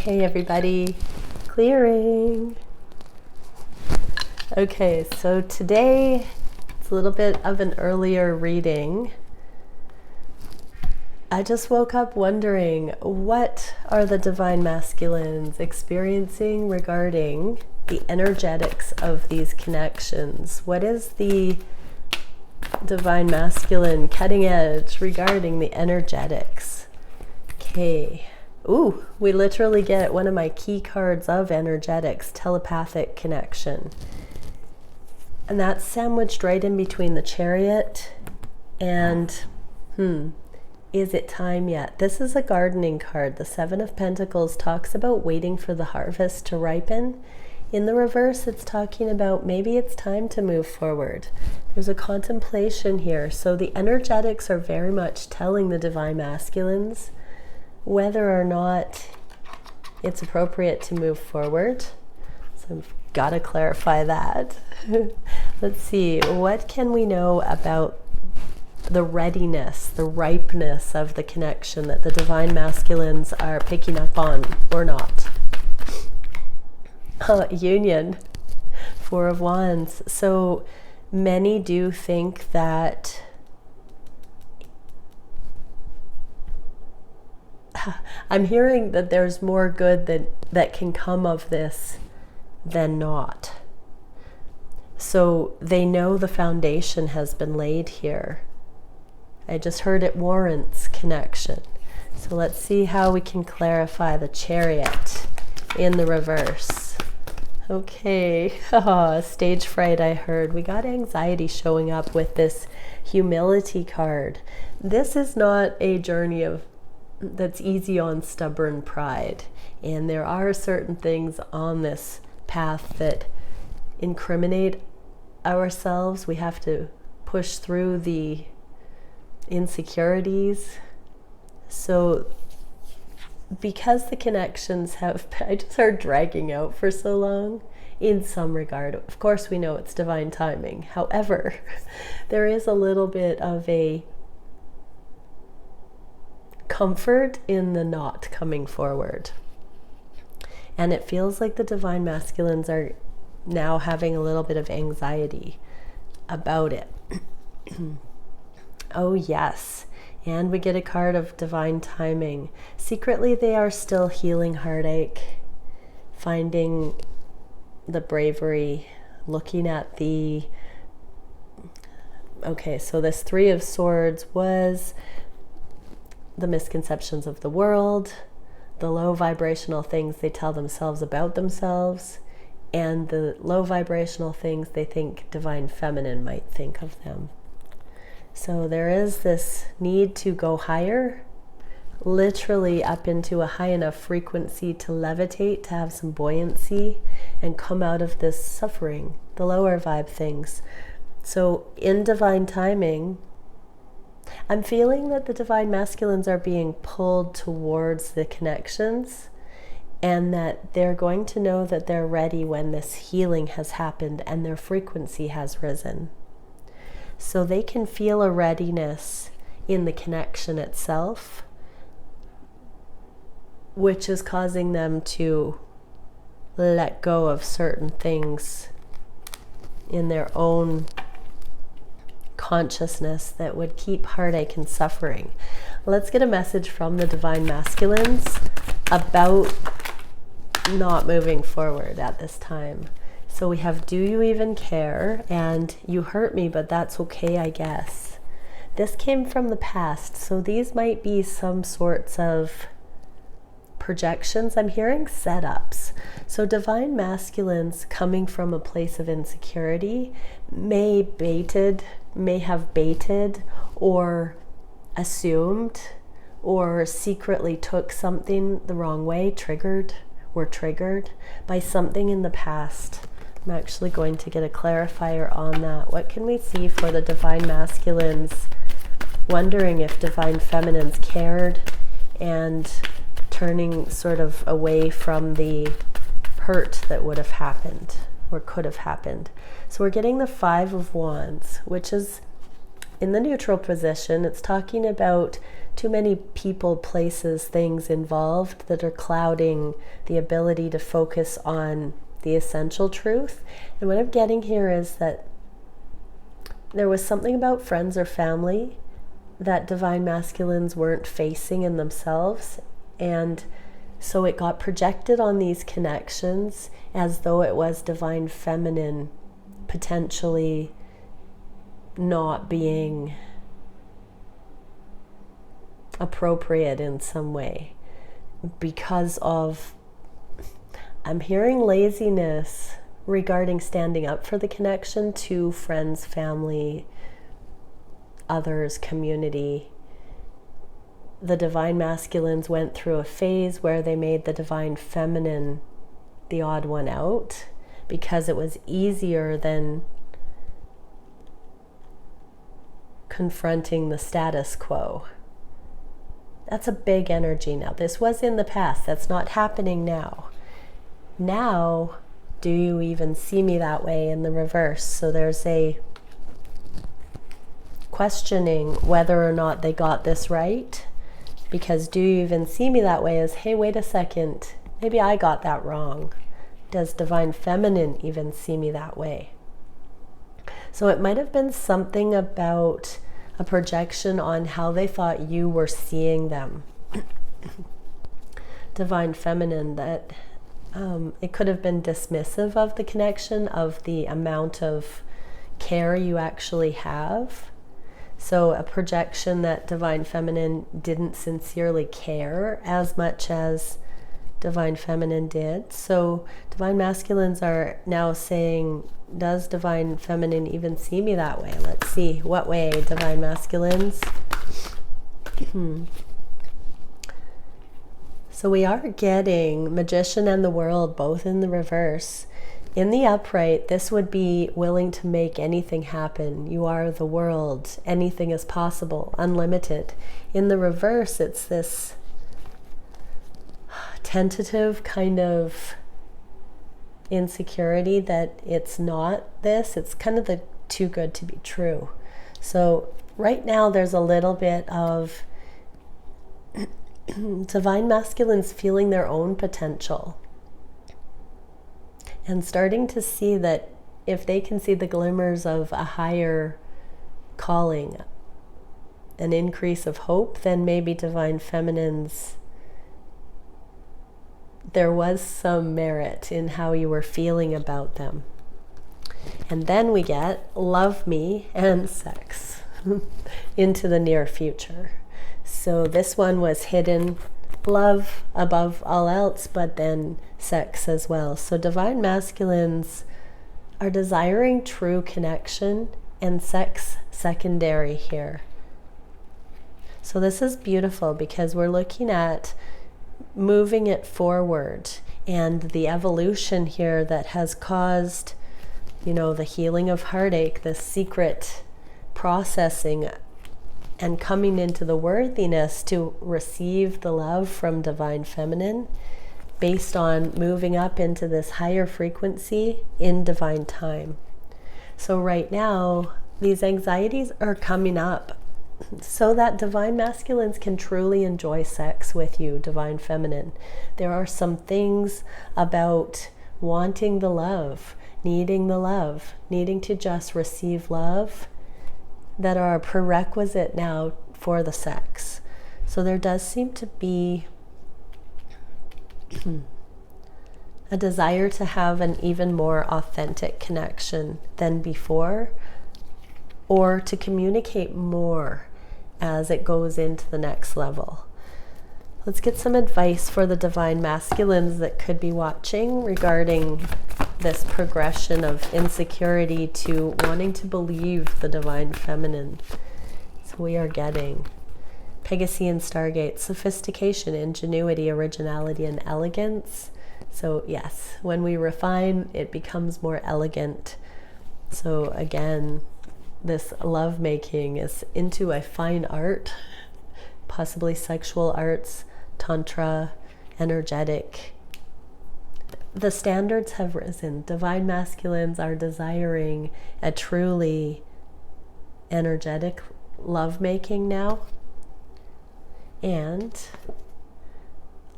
Hey everybody, clearing. Okay, so today it's a little bit of an earlier reading. I just woke up wondering, what are the divine masculines experiencing regarding the energetics of these connections? What is the divine masculine cutting edge regarding the energetics? Okay. Ooh, we literally get one of my key cards of energetics, telepathic connection. And that's sandwiched right in between the Chariot and, is it time yet? This is a gardening card. The Seven of Pentacles talks about waiting for the harvest to ripen. In the reverse, it's talking about maybe it's time to move forward. There's a contemplation here. So the energetics are very much telling the divine masculines whether or not it's appropriate to move forward. So I've got to clarify that. Let's see, what can we know about the readiness, the ripeness of the connection that the divine masculines are picking up on or not? Union, Four of Wands. So many do think that I'm hearing that there's more good that can come of this than not. So they know the foundation has been laid here. I just heard it warrants connection. So let's see how we can clarify the Chariot in the reverse. Okay, stage fright I heard. We got anxiety showing up with this humility card. This is not a journey that's easy on stubborn pride. And there are certain things on this path that incriminate ourselves. We have to push through the insecurities. So because the connections have, I just heard dragging out for so long, in some regard. Of course we know it's divine timing. However, there is a little bit of a comfort in the not coming forward. And it feels like the divine masculines are now having a little bit of anxiety about it. Oh yes. And we get a card of divine timing. Secretly, they are still healing heartache, finding the bravery, looking at the... Okay, so this Three of Swords was the misconceptions of the world, the low vibrational things they tell themselves about themselves, and the low vibrational things they think divine feminine might think of them. So there is this need to go higher, literally up into a high enough frequency to levitate, to have some buoyancy, and come out of this suffering, the lower vibe things. So in divine timing, I'm feeling that the divine masculines are being pulled towards the connections, and that they're going to know that they're ready when this healing has happened and their frequency has risen. So they can feel a readiness in the connection itself, which is causing them to let go of certain things in their own consciousness that would keep heartache and suffering. Let's get a message from the divine masculines about not moving forward at this time. So we have, do you even care? And you hurt me, but that's okay, I guess. This came from the past, so these might be some sorts of projections. I'm hearing setups. So divine masculines coming from a place of insecurity may have baited or assumed or secretly took something the wrong way, were triggered by something in the past. I'm actually going to get a clarifier on that. What can we see for the divine masculines wondering if divine feminines cared and turning sort of away from the hurt that would have happened or could have happened? So we're getting the Five of Wands, which is in the neutral position, it's talking about too many people, places, things involved that are clouding the ability to focus on the essential truth. And what I'm getting here is that there was something about friends or family that divine masculines weren't facing in themselves, and so it got projected on these connections as though it was divine feminine potentially not being appropriate in some way because of, I'm hearing laziness regarding standing up for the connection to friends, family, others, community. The divine masculines went through a phase where they made the divine feminine the odd one out because it was easier than confronting the status quo. That's a big energy now. This was in the past. That's not happening now. Now, do you even see me that way in the reverse? So there's a questioning whether or not they got this right. Because do you even see me that way as, hey, wait a second, maybe I got that wrong. Does divine feminine even see me that way? So it might have been something about a projection on how they thought you were seeing them. Divine feminine, that it could have been dismissive of the connection, of the amount of care you actually have. So a projection that divine feminine didn't sincerely care as much as divine feminine did. So divine masculines are now saying, does divine feminine even see me that way? Let's see. What way, divine masculines? So we are getting magician and the world both in the reverse. In the upright, this would be willing to make anything happen. You are the world. Anything is possible, unlimited. In the reverse, it's this tentative kind of insecurity that it's not this. It's kind of the too good to be true. So right now there's a little bit of divine masculines feeling their own potential and starting to see that if they can see the glimmers of a higher calling, an increase of hope, then maybe divine feminines, there was some merit in how you were feeling about them. And then we get love me and sex into the near future. So this one was hidden, love above all else, but then sex as well. So divine masculines are desiring true connection and sex secondary here. So this is beautiful because we're looking at moving it forward and the evolution here that has caused, you know, the healing of heartache, the secret processing and coming into the worthiness to receive the love from divine feminine based on moving up into this higher frequency in divine time. So right now, these anxieties are coming up so that divine masculines can truly enjoy sex with you, divine feminine. There are some things about wanting the love, needing to just receive love that are a prerequisite now for the sex. So there does seem to be a desire to have an even more authentic connection than before, or to communicate more as it goes into the next level. Let's get some advice for the divine masculines that could be watching regarding this progression of insecurity to wanting to believe the divine feminine. So we are getting Pegasian Stargate, sophistication, ingenuity, originality, and elegance. So yes, when we refine, it becomes more elegant. So again, this lovemaking is into a fine art, possibly sexual arts, tantra, energetic. The standards have risen. Divine masculines are desiring a truly energetic lovemaking now. And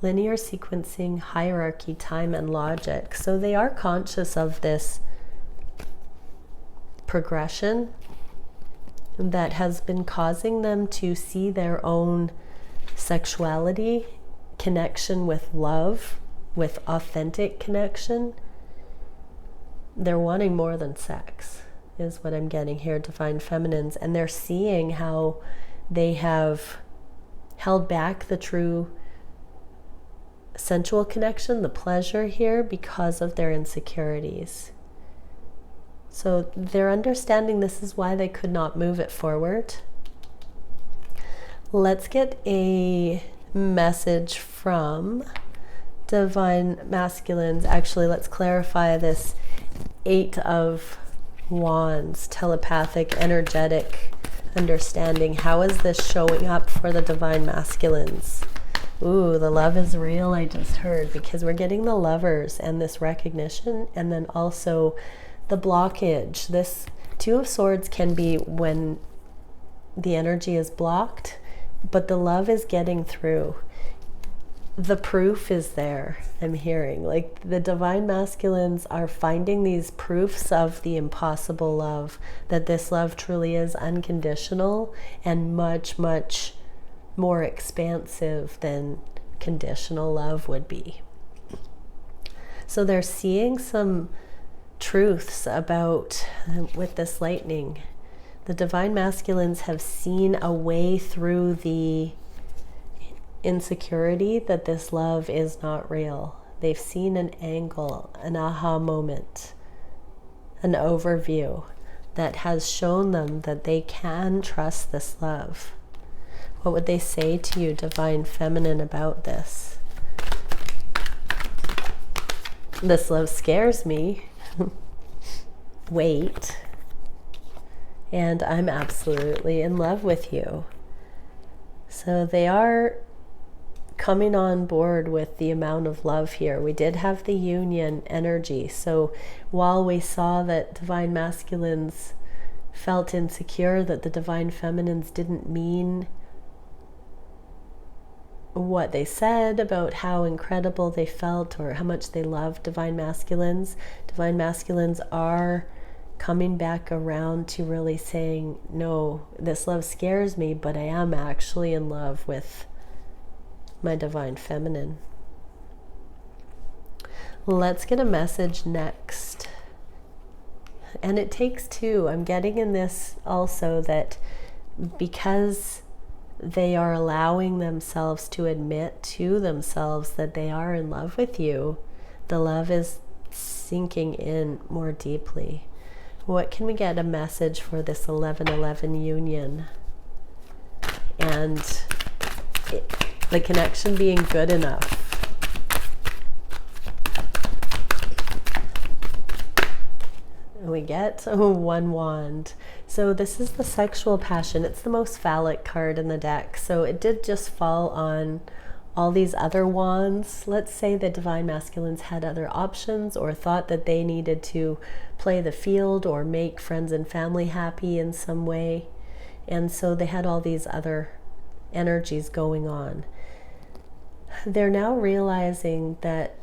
linear sequencing, hierarchy, time, and logic. So they are conscious of this progression that has been causing them to see their own sexuality, connection with love, with authentic connection. They're wanting more than sex, is what I'm getting here, divine feminines. And they're seeing how they have held back the true sensual connection, the pleasure here, because of their insecurities. So they're understanding this is why they could not move it forward. Let's get a message from divine masculines. Actually, let's clarify this 8 of Wands, telepathic, energetic understanding. How is this showing up for the divine masculines? Ooh, the love is real, I just heard, because we're getting the Lovers and this recognition, and then also the blockage. This 2 of Swords can be when the energy is blocked, but the love is getting through. The proof is there, I'm hearing. Like the divine masculines are finding these proofs of the impossible love, that this love truly is unconditional and much, much more expansive than conditional love would be. So they're seeing some truths about, with this lightning, the divine masculines have seen a way through the insecurity that this love is not real. They've seen an angle, an aha moment, an overview that has shown them that they can trust this love. What would they say to you, divine feminine, about this? This love scares me. Wait. And I'm absolutely in love with you. So they are coming on board with the amount of love here. We did have the union energy. So while we saw that divine masculines felt insecure, that the divine feminines didn't mean what they said about how incredible they felt or how much they loved divine masculines are coming back around to really saying, no, this love scares me, but I am actually in love with my divine feminine. Let's get a message next. And it takes 2. I'm getting in this also that because they are allowing themselves to admit to themselves that they are in love with you, the love is sinking in more deeply. What can we get a message for this 11-11 union? And the connection being good enough. We get 1 wand. So this is the sexual passion. It's the most phallic card in the deck. So it did just fall on all these other wands. Let's say the divine masculines had other options or thought that they needed to play the field or make friends and family happy in some way. And so they had all these other energies going on. They're now realizing that,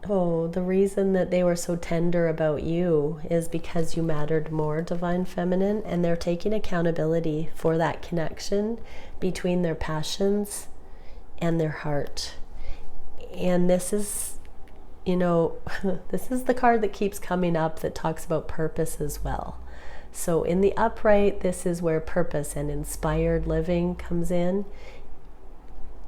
oh, the reason that they were so tender about you is because you mattered more, divine feminine, and they're taking accountability for that connection between their passions and their heart. And this is, this is the card that keeps coming up that talks about purpose as well. So in the upright, this is where purpose and inspired living comes in.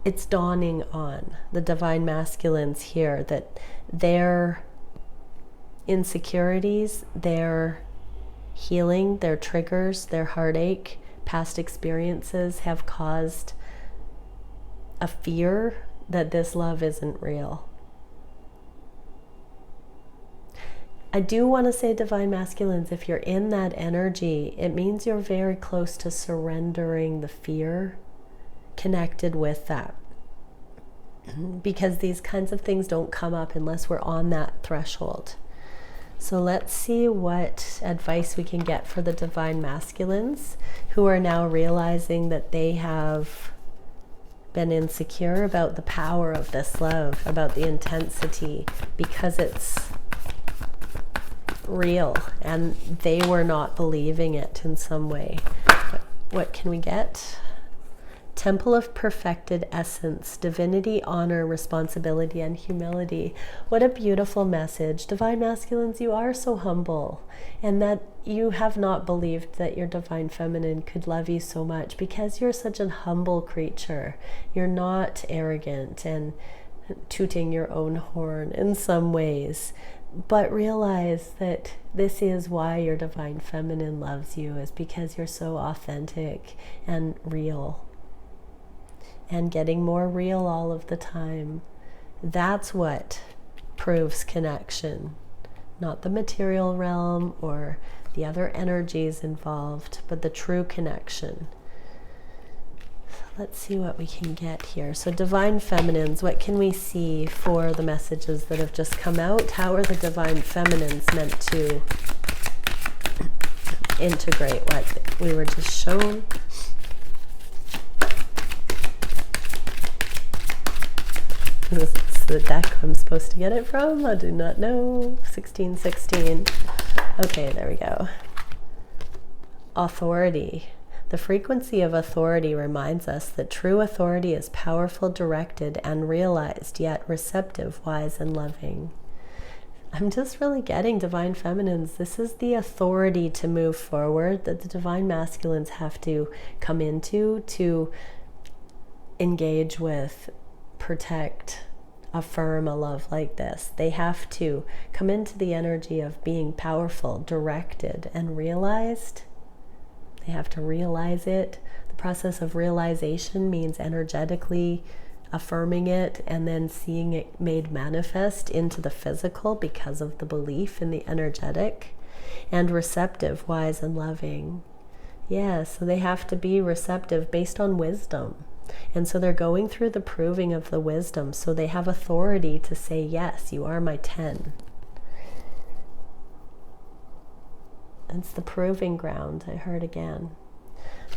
It's dawning on the divine masculines here that their insecurities, their healing, their triggers, their heartache, past experiences have caused a fear that this love isn't real. I do want to say, divine masculines, if you're in that energy, it means you're very close to surrendering the fear connected with that, because these kinds of things don't come up unless we're on that threshold. So let's see what advice we can get for the divine masculines who are now realizing that they have been insecure about the power of this love, about the intensity, because it's real and they were not believing it in some way. What can we get? Temple of perfected essence, divinity, honor, responsibility, and humility. What a beautiful message. Divine masculines, you are so humble, and that you have not believed that your divine feminine could love you so much because you're such a humble creature. You're not arrogant and tooting your own horn in some ways, but realize that this is why your divine feminine loves you, is because you're so authentic and real. And getting more real all of the time. That's what proves connection. Not the material realm or the other energies involved, but the true connection. So let's see what we can get here. So divine feminines, what can we see for the messages that have just come out? How are the divine feminines meant to integrate what we were just shown? This is the deck I'm supposed to get it from. I do not know. 1616. Okay, there we go. Authority. The frequency of authority reminds us that true authority is powerful, directed, and realized, yet receptive, wise, and loving. I'm just really getting divine feminines. This is the authority to move forward that the divine masculines have to come into to engage with, protect, affirm a love like this. They have to come into the energy of being powerful, directed, and realized. They have to realize it. The process of realization means energetically affirming it and then seeing it made manifest into the physical because of the belief in the energetic. And receptive, wise, and loving. Yeah, so they have to be receptive based on wisdom. And so they're going through the proving of the wisdom. So they have authority to say, yes, you are my 10. It's the proving ground, I heard again.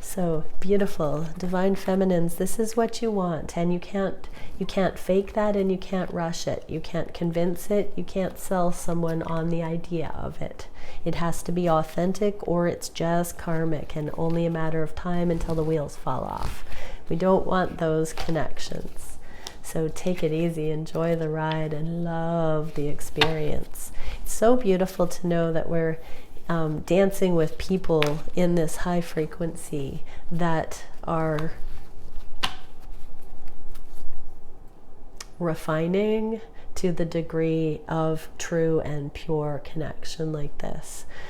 So beautiful. Divine feminines, this is what you want. And you can't fake that, and you can't rush it. You can't convince it. You can't sell someone on the idea of it. It has to be authentic, or it's just karmic and only a matter of time until the wheels fall off. We don't want those connections. So take it easy, enjoy the ride, and love the experience. It's so beautiful to know that we're dancing with people in this high frequency that are refining to the degree of true and pure connection like this.